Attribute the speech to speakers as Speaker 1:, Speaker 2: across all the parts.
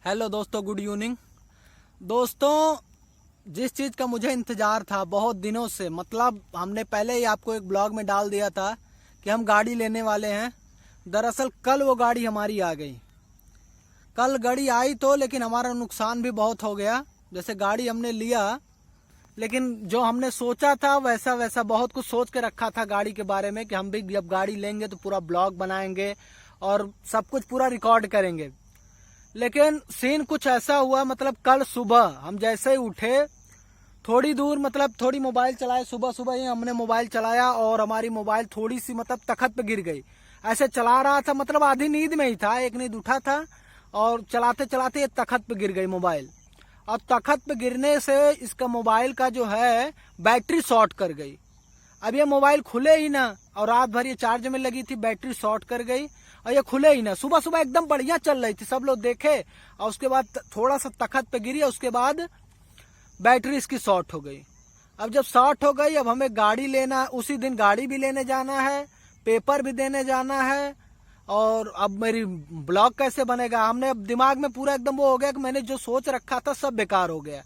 Speaker 1: Hello दोस्तों, good evening. दोस्तों, जिस चीज़ का मुझे इंतज़ार था बहुत दिनों से, मतलब हमने पहले ही आपको एक ब्लॉग में डाल दिया था कि हम गाड़ी लेने वाले हैं। दरअसल कल वो गाड़ी हमारी आ गई। कल गाड़ी आई तो लेकिन हमारा नुकसान भी बहुत हो गया। जैसे गाड़ी हमने लिया, लेकिन जो हमने सोचा था वैसा वैसा बहुत कुछ सोच के रखा था गाड़ी के बारे में कि हम भी जब गाड़ी लेंगे तो पूरा ब्लॉग बनाएंगे और सब कुछ पूरा रिकॉर्ड करेंगे। लेकिन सीन कुछ ऐसा हुआ, मतलब कल सुबह हम जैसे ही उठे, थोड़ी दूर मतलब थोड़ी मोबाइल चलाए, सुबह सुबह ही हमने मोबाइल चलाया और हमारी मोबाइल थोड़ी सी मतलब तखत पे गिर गई। ऐसे चला रहा था, मतलब आधी नींद में ही था, एक नींद उठा था और चलाते चलाते ये तखत पे गिर गई मोबाइल। और तखत पे गिरने से इसका मोबाइल का जो है बैटरी शॉर्ट कर गई। अब ये मोबाइल खुले ही ना, और रात भर ये चार्ज में लगी थी, बैटरी शॉर्ट कर गई और ये खुले ही ना। सुबह सुबह एकदम बढ़िया चल रही थी, सब लोग देखे, और उसके बाद थोड़ा सा तखत पे गिरी, उसके बाद बैटरी इसकी शॉर्ट हो गई। अब जब शॉर्ट हो गई, अब हमें गाड़ी लेना, उसी दिन गाड़ी भी लेने जाना है, पेपर भी देने जाना है, और अब मेरी ब्लॉग कैसे बनेगा। हमने अब दिमाग में पूरा एकदम वो हो गया कि मैंने जो सोच रखा था सब बेकार हो गया।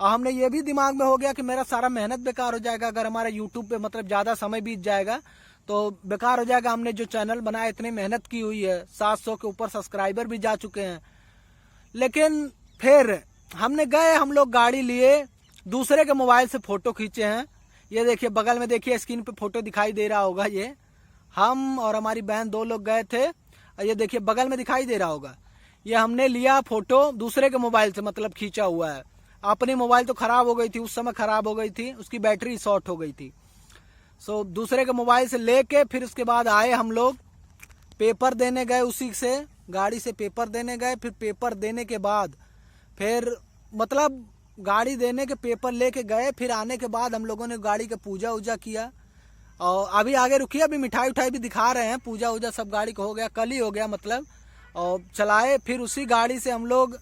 Speaker 1: और हमने ये भी दिमाग में हो गया कि मेरा सारा मेहनत बेकार हो जाएगा अगर हमारा यूट्यूब पे मतलब ज़्यादा समय बीत जाएगा तो बेकार हो जाएगा। हमने जो चैनल बनाया, इतनी मेहनत की हुई है, 700 के ऊपर सब्सक्राइबर भी जा चुके हैं। लेकिन फिर हमने गए, हम लोग गाड़ी लिए, दूसरे के मोबाइल से फ़ोटो खींचे हैं। ये देखिए बगल में, देखिए स्क्रीन पे फ़ोटो दिखाई दे रहा होगा, ये हम और हमारी बहन 2 लोग गए थे। और ये देखिए बगल में दिखाई दे रहा होगा, ये हमने लिया फ़ोटो दूसरे के मोबाइल से, मतलब खींचा हुआ है। अपनी मोबाइल तो ख़राब हो गई थी, उस समय ख़राब हो गई थी, उसकी बैटरी शॉर्ट हो गई थी। सो दूसरे के मोबाइल से लेके फिर उसके बाद आए हम लोग, पेपर देने गए, उसी से गाड़ी से पेपर देने गए। फिर पेपर देने के बाद फिर मतलब गाड़ी देने के पेपर लेके गए, फिर आने के बाद हम लोगों ने गाड़ी का पूजा वूजा किया। और अभी आगे रुकिए, अभी मिठाई उठाई भी दिखा रहे हैं, पूजा वूजा सब गाड़ी को हो गया, कल ही हो गया मतलब। और चलाए, फिर उसी गाड़ी से हम लोग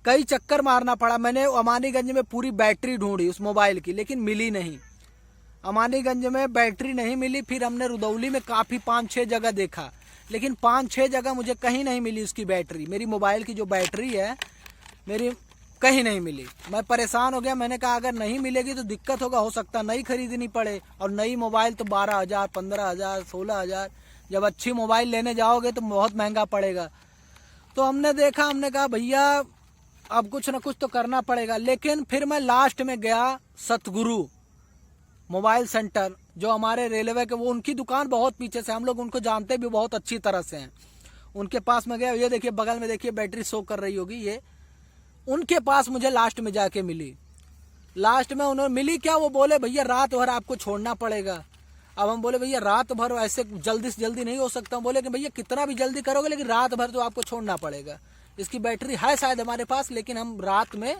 Speaker 1: कई चक्कर मारना पड़ा। मैंने अमानीगंज में पूरी बैटरी ढूंढी उस मोबाइल की, लेकिन मिली नहीं। अमानीगंज में बैटरी नहीं मिली। फिर हमने रुदौली में काफ़ी 5-6 जगह देखा, लेकिन 5-6 जगह मुझे कहीं नहीं मिली उसकी बैटरी। मेरी मोबाइल की जो बैटरी है मेरी कहीं नहीं मिली। मैं परेशान हो गया, मैंने कहा अगर नहीं मिलेगी तो दिक्कत होगा, हो सकता नई खरीदनी पड़े। और नई मोबाइल तो 12,000, 15,000, 16,000, जब अच्छी मोबाइल लेने जाओगे तो बहुत महंगा पड़ेगा। तो हमने देखा, हमने कहा भैया अब कुछ ना कुछ तो करना पड़ेगा। लेकिन फिर मैं लास्ट में गया सतगुरु मोबाइल सेंटर, जो हमारे रेलवे के, वो उनकी दुकान बहुत पीछे से, हम लोग उनको जानते भी बहुत अच्छी तरह से हैं। उनके पास में गया, ये देखिए बगल में देखिए बैटरी शो कर रही होगी, ये उनके पास मुझे लास्ट में जाके मिली। लास्ट में उन्होंने मिली क्या, वो बोले भैया रात भर आपको छोड़ना पड़ेगा। अब हम बोले भैया रात भर ऐसे जल्दी से जल्दी नहीं हो सकता। बोले कि भैया कितना भी जल्दी करोगे लेकिन रात भर तो आपको छोड़ना पड़ेगा। इसकी बैटरी है शायद हमारे पास, लेकिन हम रात में,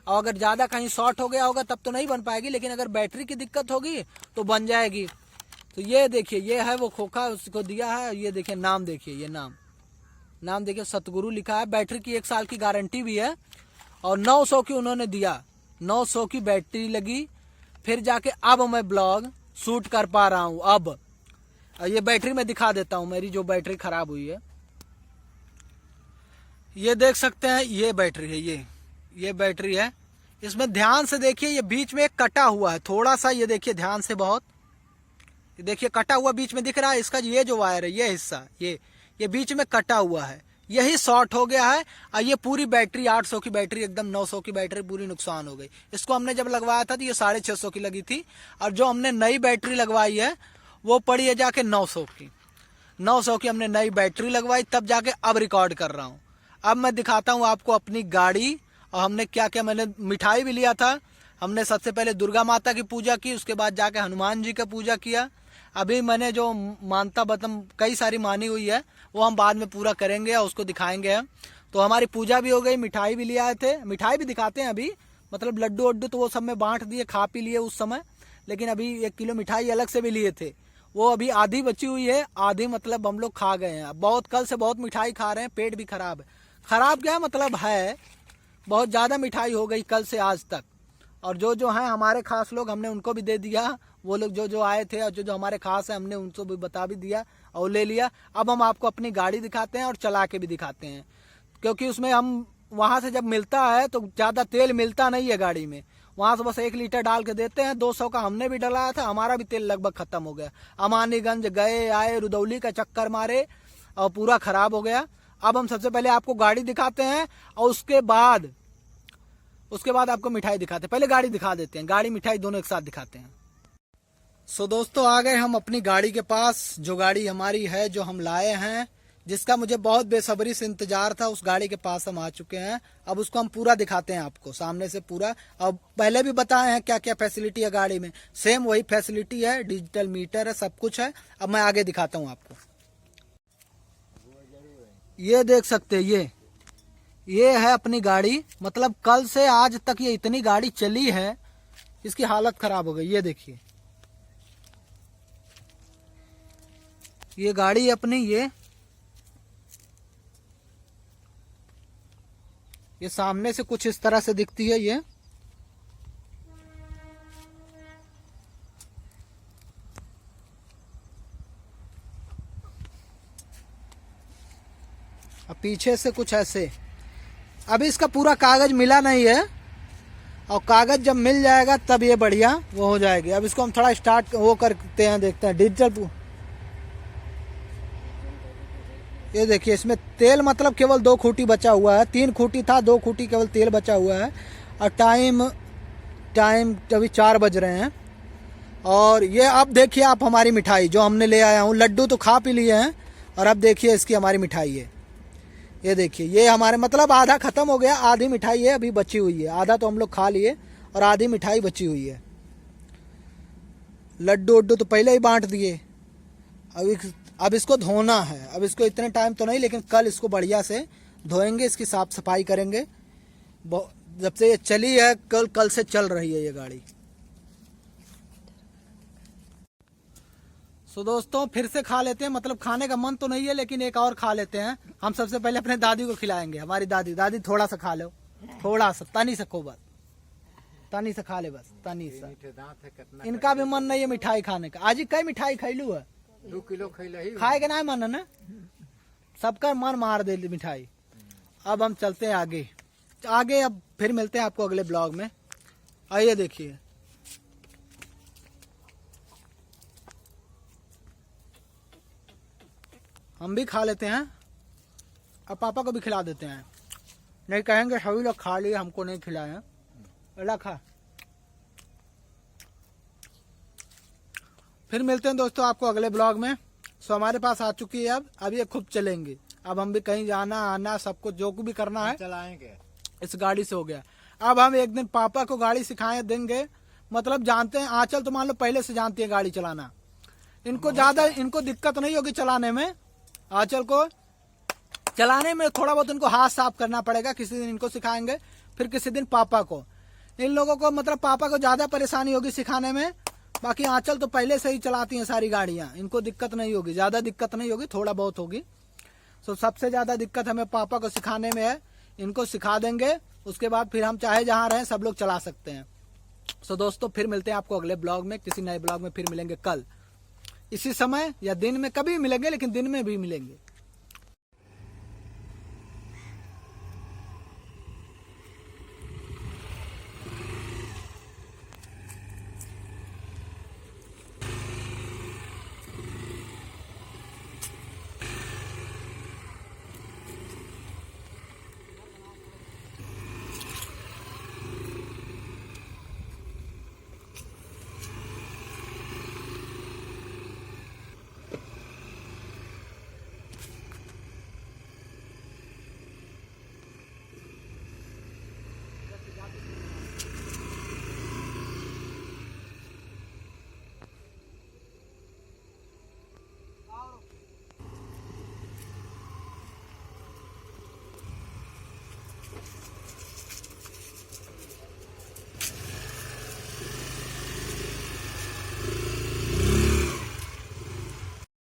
Speaker 1: और अगर ज़्यादा कहीं शॉर्ट हो गया होगा तब तो नहीं बन पाएगी, लेकिन अगर बैटरी की दिक्कत होगी तो बन जाएगी। तो ये देखिए, ये है वो खोखा, उसको दिया है। ये देखिए नाम, देखिए ये नाम देखिए, सतगुरु लिखा है। बैटरी की 1 साल की गारंटी भी है और 900 की उन्होंने दिया, 900 की बैटरी लगी। फिर जाके अब मैं ब्लॉग शूट कर पा रहा हूँ। अब ये बैटरी मैं दिखा देता हूँ, मेरी जो बैटरी खराब हुई है, ये देख सकते हैं, ये बैटरी है, ये बैटरी है। इसमें ध्यान से देखिए, ये बीच में एक कटा हुआ है थोड़ा सा, ये देखिए ध्यान से बहुत, ये देखिए कटा हुआ बीच में दिख रहा है। इसका ये जो वायर है, ये हिस्सा, ये बीच में कटा हुआ है, यही शॉर्ट हो गया है। और ये पूरी बैटरी 800 की बैटरी, एकदम 900 की बैटरी पूरी नुकसान हो गई। इसको हमने जब लगवाया था तो ये 650 की लगी थी, और जो हमने नई बैटरी लगवाई है वो पड़ी है जाके 900 की। 900 की हमने नई बैटरी लगवाई, तब जाके अब रिकॉर्ड कर रहा हूँ। अब मैं दिखाता हूँ आपको अपनी गाड़ी, और हमने क्या क्या, मैंने मिठाई भी लिया था। हमने सबसे पहले दुर्गा माता की पूजा की, उसके बाद जाके हनुमान जी का पूजा किया। अभी मैंने जो मानता बतम कई सारी मानी हुई है वो हम बाद में पूरा करेंगे और उसको दिखाएंगे हम। तो हमारी पूजा भी हो गई, मिठाई भी ले आए थे, मिठाई भी दिखाते हैं अभी, मतलब लड्डू वड्डू तो वो सब में बांट दिए, खा पी लिए उस समय। लेकिन अभी 1 किलो मिठाई अलग से भी लिए थे, वो अभी आधी बची हुई है, आधी मतलब हम लोग खा गए हैं। बहुत कल से बहुत मिठाई खा रहे हैं, पेट भी खराब है। खराब क्या मतलब है, बहुत ज़्यादा मिठाई हो गई कल से आज तक। और जो हैं हमारे खास लोग, हमने उनको भी दे दिया। वो लोग जो आए थे और जो हमारे खास है, हमने उनको भी बता भी दिया और ले लिया। अब हम आपको अपनी गाड़ी दिखाते हैं और चला के भी दिखाते हैं, क्योंकि उसमें हम वहां से जब मिलता है तो ज्यादा तेल मिलता नहीं है गाड़ी में, वहां से बस 1 लीटर डाल के देते हैं। 200 का हमने भी डलाया था, हमारा भी तेल लगभग खत्म हो गया। अमानीगंज गए आए, रुदौली का चक्कर मारे और पूरा खराब हो गया। अब हम सबसे पहले आपको गाड़ी दिखाते हैं और उसके बाद आपको मिठाई दिखाते हैं। पहले गाड़ी दिखा देते हैं, गाड़ी मिठाई दोनों एक साथ दिखाते हैं। सो दोस्तों आ गए हम अपनी गाड़ी के पास, जो गाड़ी हमारी है, जो हम लाए हैं, जिसका मुझे बहुत बेसब्री से इंतजार था, उस गाड़ी के पास हम आ चुके हैं। अब उसको हम पूरा दिखाते हैं आपको सामने से पूरा। अब पहले भी बताए हैं क्या क्या फैसिलिटी है गाड़ी में, सेम वही फैसिलिटी है, डिजिटल मीटर है, सब कुछ है। अब मैं आगे दिखाता हूँ आपको। ये देख सकते हैं, ये है अपनी गाड़ी। मतलब कल से आज तक ये इतनी गाड़ी चली है, इसकी हालत खराब हो गई। ये देखिए, ये गाड़ी अपनी, ये सामने से कुछ इस तरह से दिखती है। ये अब पीछे से कुछ ऐसे। अभी इसका पूरा कागज मिला नहीं है, और कागज जब मिल जाएगा तब ये बढ़िया वो हो जाएगी। अब इसको हम थोड़ा स्टार्ट वो करते हैं, देखते हैं डिजिटल। ये देखिए, इसमें तेल मतलब केवल 2 खूंटी बचा हुआ है, 3 खूंटी था, 2 खूंटी केवल तेल बचा हुआ है। और टाइम अभी 4 बज रहे हैं। और ये अब देखिए आप हमारी मिठाई जो हमने ले आया हूँ, लड्डू तो खा पी लिए हैं, और अब देखिए इसकी हमारी मिठाई है। ये देखिए, ये हमारे मतलब आधा खत्म हो गया, आधी मिठाई है अभी बची हुई है। आधा तो हम लोग खा लिए और आधी मिठाई बची हुई है। लड्डू उड्डू तो पहले ही बांट दिए। अब इसको धोना है। अब इसको इतने टाइम तो नहीं, लेकिन कल इसको बढ़िया से धोएंगे, इसकी साफ सफाई करेंगे। जब से ये चली है, कल से चल रही है ये गाड़ी। सो दोस्तों फिर से खा लेते हैं, मतलब खाने का मन तो नहीं है, लेकिन एक और खा लेते हैं। हम सबसे पहले अपने दादी को खिलाएंगे। हमारी दादी थोड़ा सा खा लो, थोड़ा सा, तनी से खो, बस तनी से खा ले, बस तनी सा। इनका भी मन नहीं है मिठाई खाने का। आज ही कई मिठाई खैलू है,
Speaker 2: 2 किलो
Speaker 1: खाए के ना मन है ना, सबका मन मार दे मिठाई। अब हम चलते हैं आगे। अब फिर मिलते हैं आपको अगले ब्लॉग में। आइए देखिए, हम भी खा लेते हैं, अब पापा को भी खिला देते हैं। नहीं कहेंगे सभी लोग खा लिए, हमको नहीं खिलाए। अल्लाह खा। फिर मिलते हैं दोस्तों आपको अगले ब्लॉग में। सो हमारे पास आ चुकी है अब ये खूब चलेंगे। अब हम भी कहीं जाना आना सब कुछ जो भी करना है
Speaker 2: चलाएंगे,
Speaker 1: इस गाड़ी से हो गया। अब हम एक दिन पापा को गाड़ी सिखाए देंगे। मतलब जानते हैं, आंचल तो मान लो पहले से जानती है गाड़ी चलाना, इनको दिक्कत नहीं होगी चलाने में। आंचल को चलाने में थोड़ा बहुत इनको हाथ साफ करना पड़ेगा। किसी दिन इनको सिखाएंगे, फिर किसी दिन पापा को। इन लोगों को मतलब पापा को ज्यादा परेशानी होगी सिखाने में। बाकी आंचल तो पहले से ही चलाती हैं सारी गाड़ियां, इनको दिक्कत नहीं होगी, ज्यादा दिक्कत नहीं होगी, थोड़ा बहुत होगी। तो सबसे ज्यादा दिक्कत हमें पापा को सिखाने में है। इनको सिखा देंगे, उसके बाद फिर हम चाहे जहां रहें सब लोग चला सकते हैं। सो दोस्तों फिर मिलते हैं आपको अगले ब्लॉग में। किसी नए ब्लॉग में फिर मिलेंगे कल इसी समय या दिन में, कभी मिलेंगे, लेकिन दिन में भी मिलेंगे।